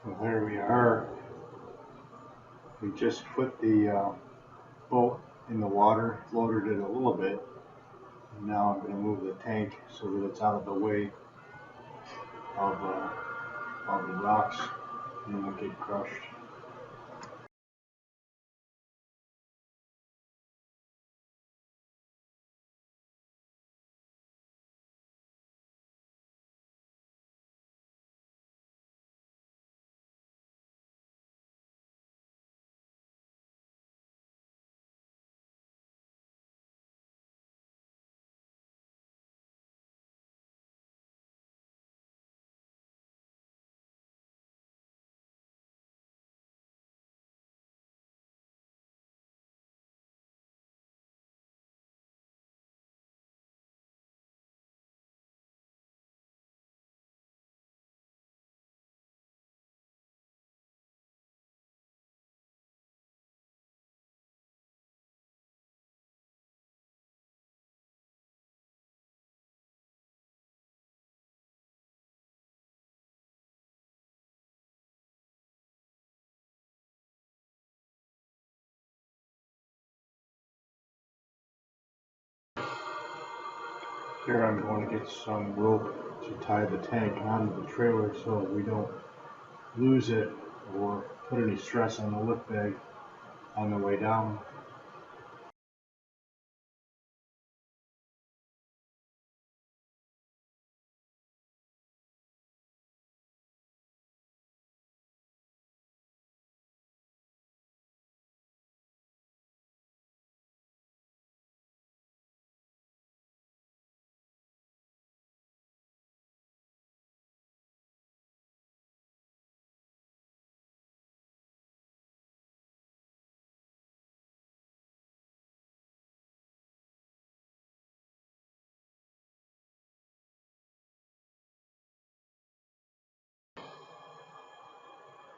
Well, here we are. We just put the boat in the water, floated it a little bit, and now I'm going to move the tank so that it's out of the way of the rocks and it won't get crushed. Here I'm going to get some rope to tie the tank onto the trailer so we don't lose it or put any stress on the lift bag on the way down.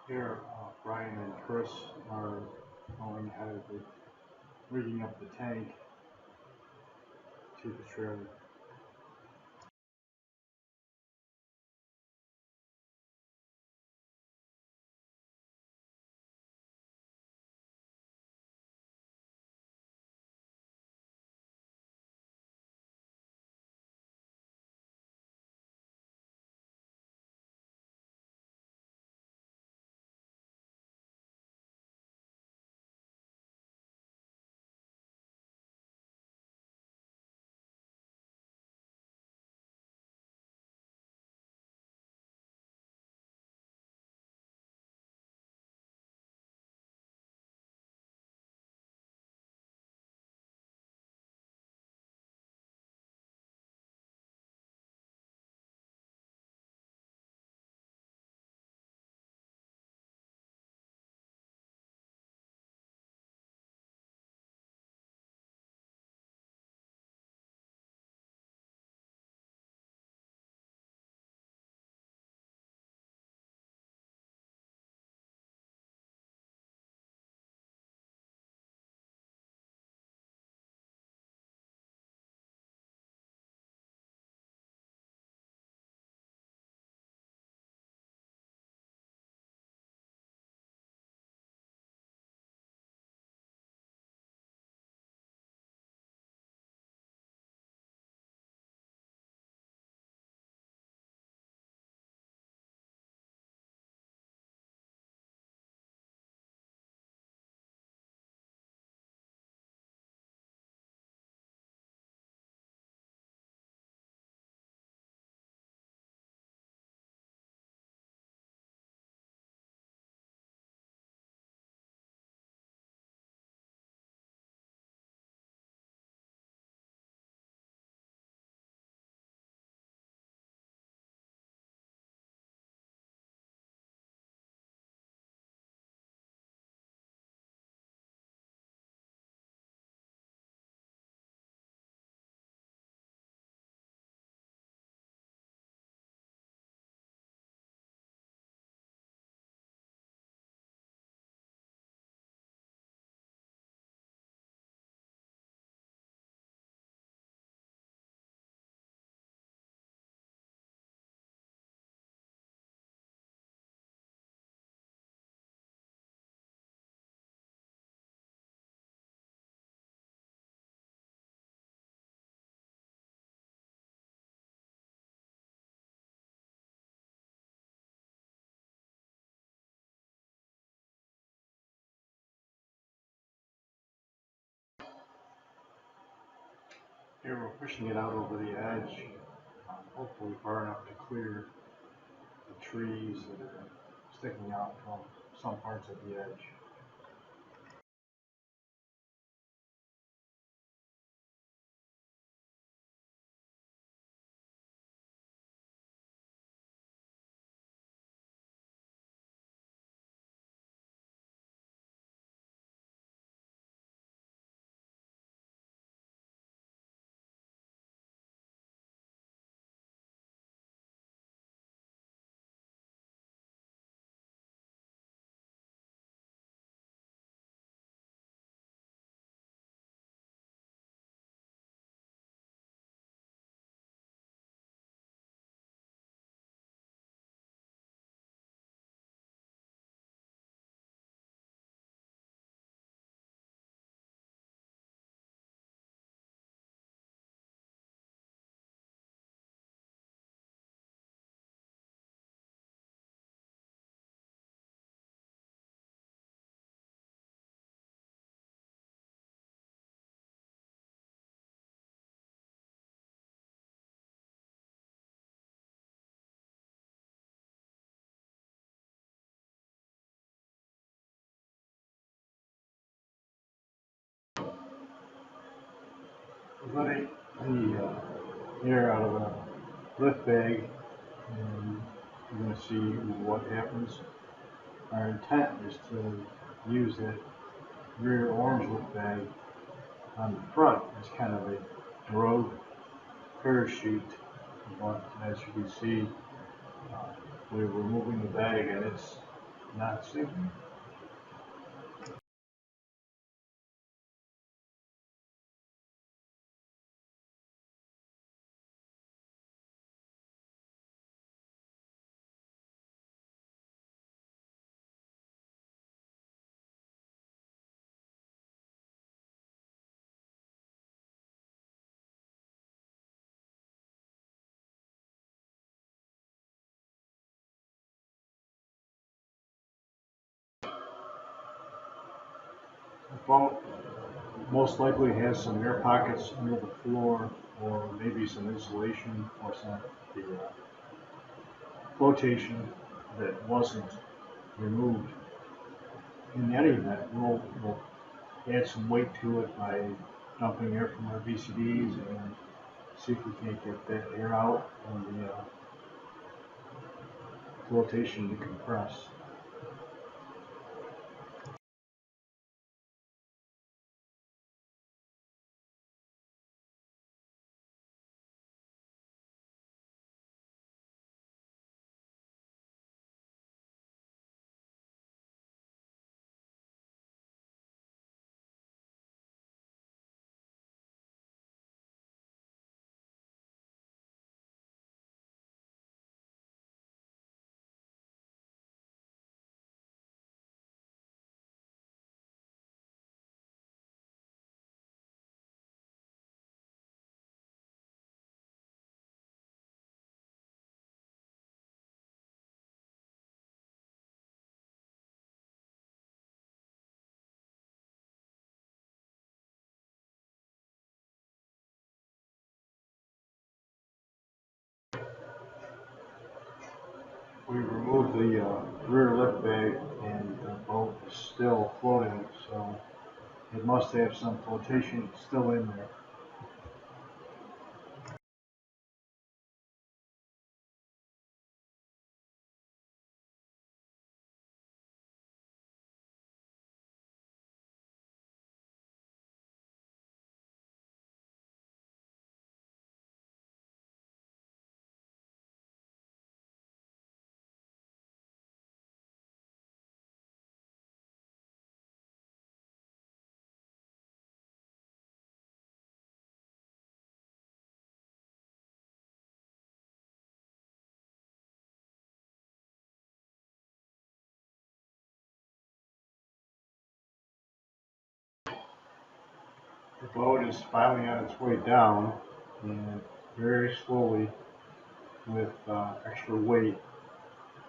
Here, Brian and Chris are going ahead with rigging up the tank to the trailer. Here we're pushing it out over the edge, hopefully far enough to clear the trees that are sticking out from some parts of the edge. We're letting the air out of the lift bag, and we're going to see what happens. Our intent is to use that rear orange lift bag on the front as kind of a rogue parachute, but as you can see, we're removing the bag and it's not sinking. The boat most likely has some air pockets under the floor, or maybe some insulation or some the flotation that wasn't removed. In any event, we'll add some weight to it by dumping air from our VCDs and see if we can't get that air out and the flotation to compress. We removed the rear lift bag and the boat is still floating, so it must have some flotation still in there. The boat is finally on its way down, and very slowly with extra weight.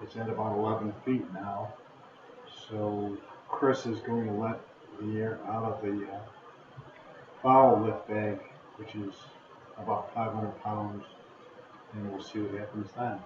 It's at about 11 feet now. So Chris is going to let the air out of the bow lift bag, which is about 500 pounds, and we'll see what happens then.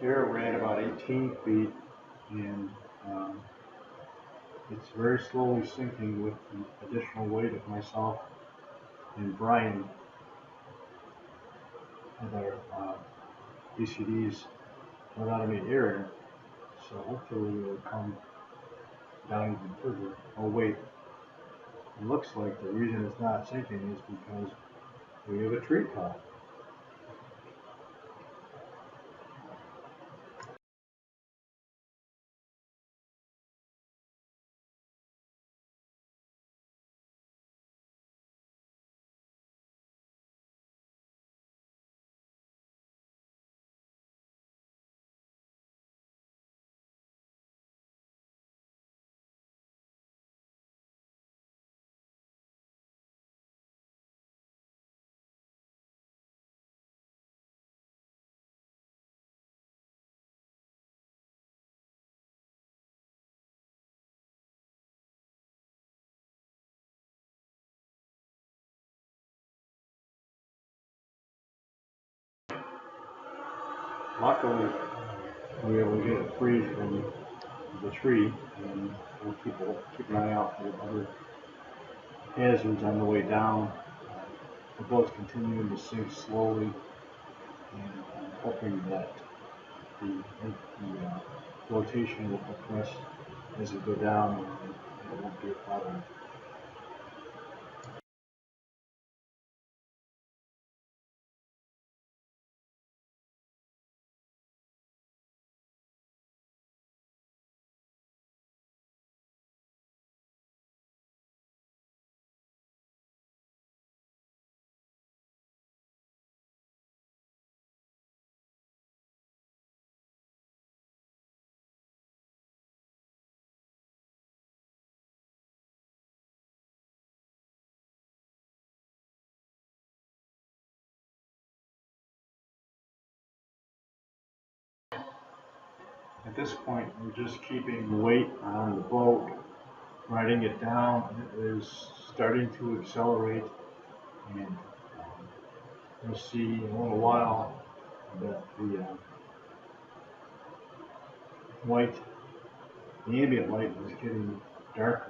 Here we're at about 18 feet, and it's very slowly sinking with the additional weight of myself and Brian with our BCDs without any air in it. So hopefully it will come down even further. Oh wait, it looks like the reason it's not sinking is because we have a tree top. Luckily, we were able to get it free from the tree, and we'll keep an eye out for other hazards on the way down. The boat's continuing to sink slowly, and I'm hoping that the flotation will compress as we go down, and it won't be a problem. At this point, we're just keeping the weight on the boat, riding it down. It is starting to accelerate, and you'll see in a little while that the light, the ambient light, is getting darker.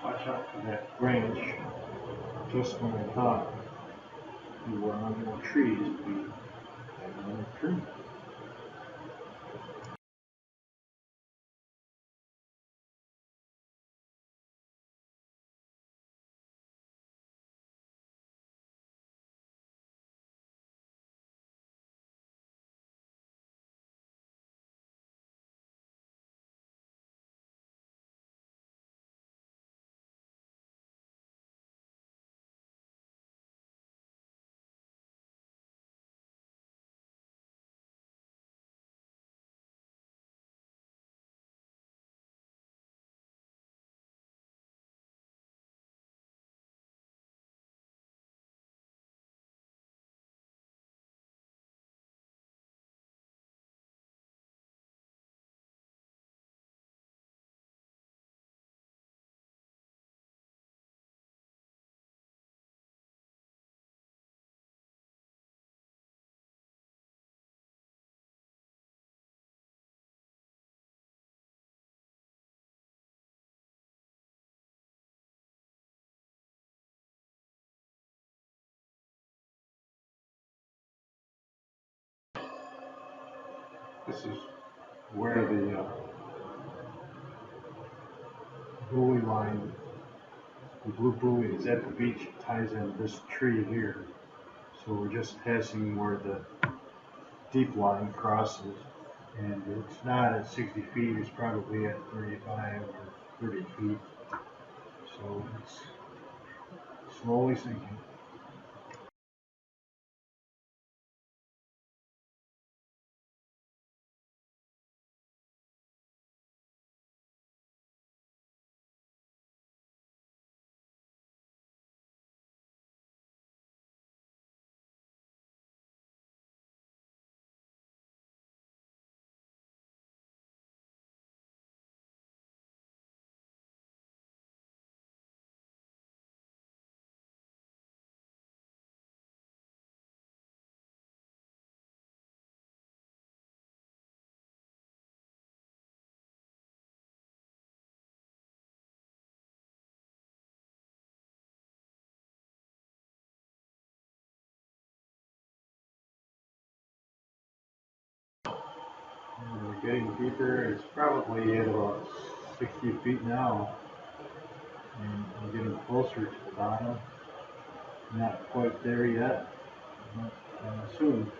Watch out for that branch. Just when I thought we were under the trees, we had another tree. This is where the buoy line, the blue buoy is at the beach, ties in this tree here. So we're just passing where the deep line crosses, and it's not at 60 feet, it's probably at 35 or 30 feet. So it's slowly sinking. And we're getting deeper. It's probably at about 60 feet now, and we're getting closer to the bottom. Not quite there yet, but soon.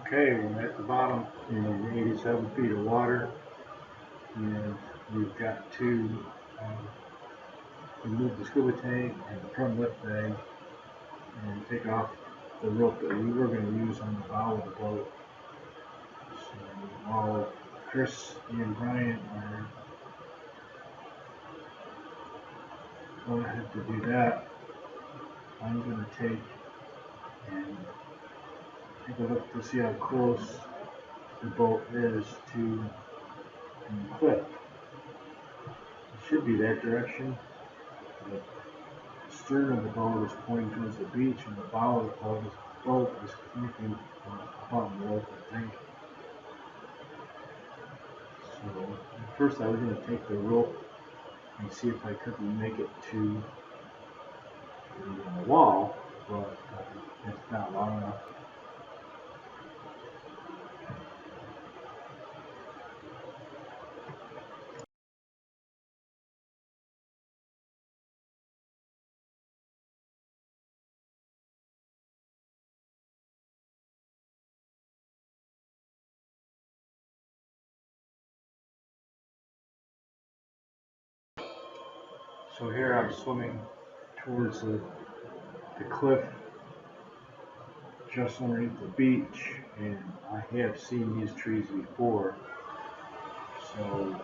Okay, we're at the bottom in 87 feet of water, and we've got to remove the scuba tank and the front lift bag and take off the rope that we were going to use on the bow of the boat. So while Chris and Brian are going to have to do that, I'm going to take a look to see how close the boat is to the cliff. It should be that direction. The stern of the boat is pointing towards the beach, and the bow of the boat is pointing upon the local tank. So at first I was going to take the rope and see if I couldn't make it to the wall, but it's not long enough. So here I'm swimming towards the cliff just underneath the beach, and I have seen these trees before, so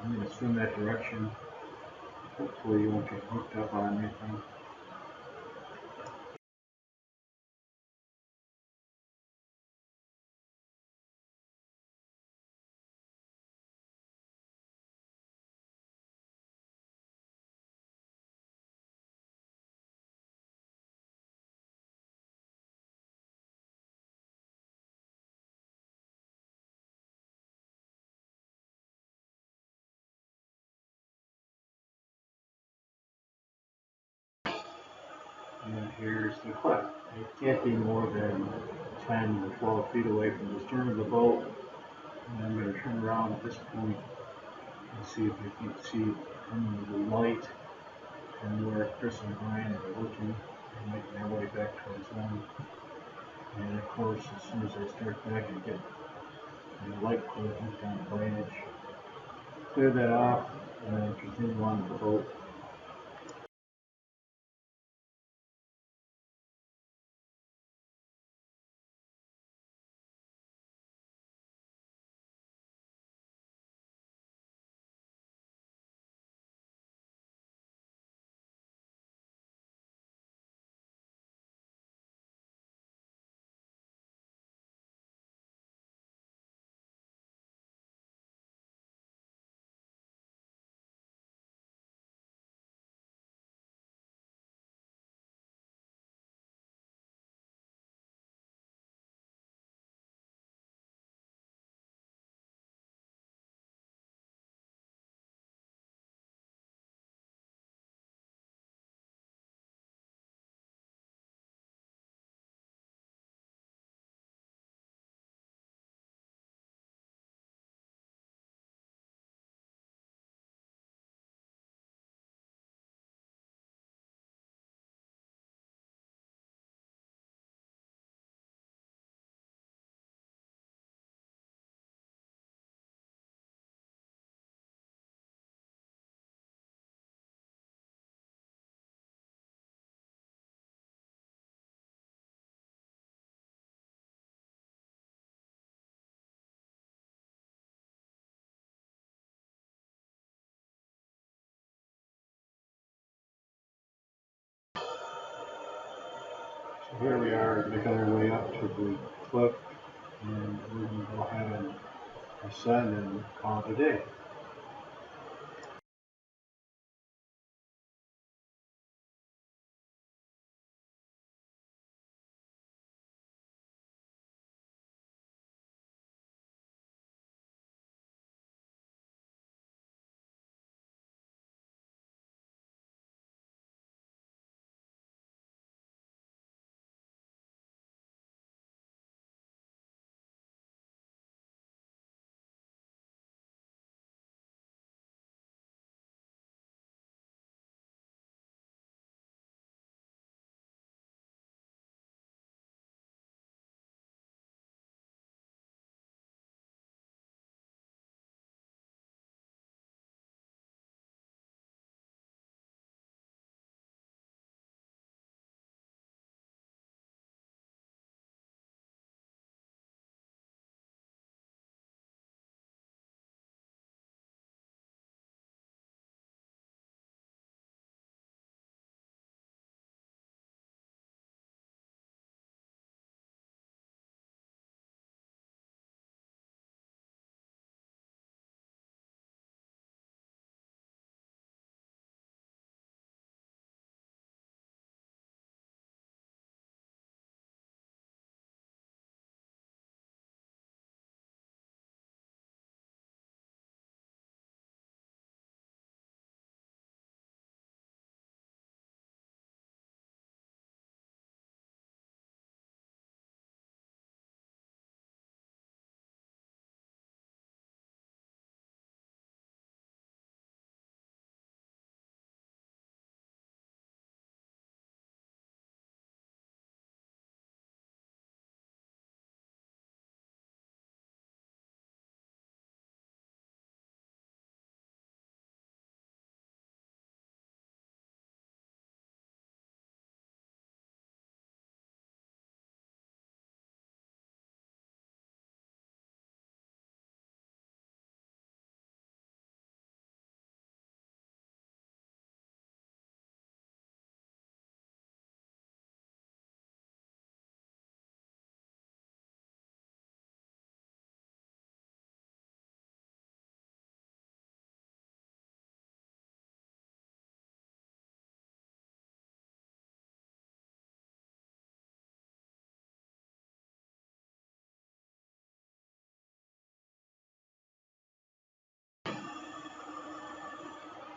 I'm going to swim that direction. Hopefully you won't get hooked up on anything. And here's the cliff. It can't be more than 10 or 12 feet away from the stern of the boat. And I'm going to turn around at this point and see if I can see from the light from where Chris and Brian are working and making their way back towards them. And of course, as soon as I start back and get the light clear down the branch, clear that off, and then continue on with the boat. So here we are making our way up to the cliff, and we're going to go ahead and ascend and call it a day.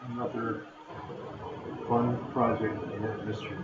Another fun project in Mr.